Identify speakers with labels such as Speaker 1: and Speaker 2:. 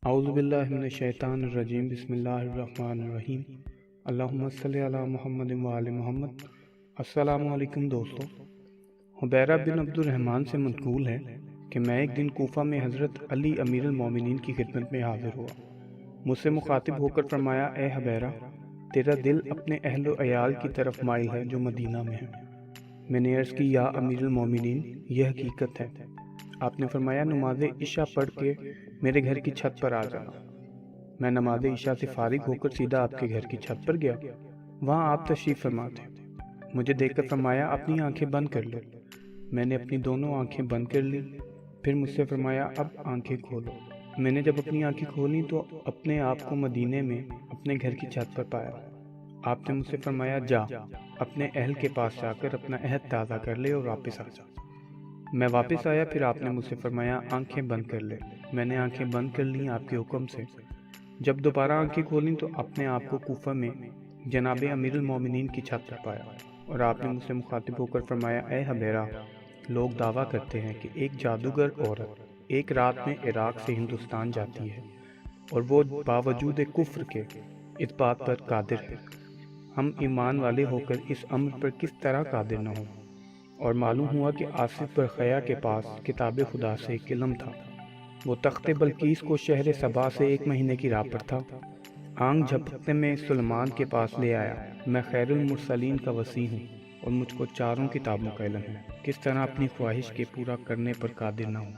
Speaker 1: اعوذ باللہ من الشیطان الرجیم بسم اللہ الرحمن الرحیم اللہم صلی علی محمد وآل محمد۔ السلام علیکم دوستو، حبیرہ بن عبد الرحمن سے منقول ہے کہ میں ایک دن کوفہ میں حضرت علی امیر المومنین کی خدمت میں حاضر ہوا۔ مجھ سے مخاطب ہو کر فرمایا، اے حبیرہ، تیرا دل اپنے اہل و عیال کی طرف مائل ہے جو مدینہ میں ہیں۔ میں نے عرض کی، یا امیر المومنین، یہ حقیقت ہے۔ آپ نے فرمایا، نماز عشاء پڑھ کے میرے گھر کی چھت پر آ جانا۔ میں نماز عشاء سے فارغ ہو کر سیدھا آپ کے گھر کی چھت پر گیا۔ وہاں آپ تشریف فرما تھے۔ مجھے دیکھ کر فرمایا، اپنی آنکھیں بند کر لو۔ میں نے اپنی دونوں آنکھیں بند کر لی۔ پھر مجھ سے فرمایا، اب آنکھیں کھولو۔ میں نے جب اپنی آنکھیں کھولیں تو اپنے آپ کو مدینے میں اپنے گھر کی چھت پر پایا۔ آپ نے مجھ سے فرمایا، جا اپنے اہل کے پاس جا کر اپنا عہد تازہ کر لے اور واپس آ جا۔ میں واپس آیا، پھر آپ نے مجھ سے فرمایا، آنکھیں بند کر لے۔ میں نے آنکھیں بند کر لیں آپ کے حکم سے۔ جب دوبارہ آنکھیں کھولیں تو اپنے آپ کو کوفہ میں جناب امیر المومنین کی چھت پر پایا، اور آپ نے مجھ سے مخاطب ہو کر فرمایا، اے حبیرہ، لوگ دعویٰ کرتے ہیں کہ ایک جادوگر عورت ایک رات میں عراق سے ہندوستان جاتی ہے، اور وہ باوجود کفر کے اس بات پر قادر ہے۔ ہم ایمان والے ہو کر اس امر پر کس طرح قادر نہ ہوں؟ اور معلوم ہوا کہ آصف برخیا کے پاس کتاب خدا سے ایک علم تھا۔ وہ تخت بلقیس کو شہر سبا سے 1 مہینے کی راہ پر تھا۔ آنکھ جھپکتے میں سلیمان کے پاس لے آیا۔ میں خیر المرسلین کا وصی ہوں اور مجھ کو 4 کتابوں کا علم ہے۔ کس طرح اپنی خواہش کے پورا کرنے پر قادر نہ ہوں؟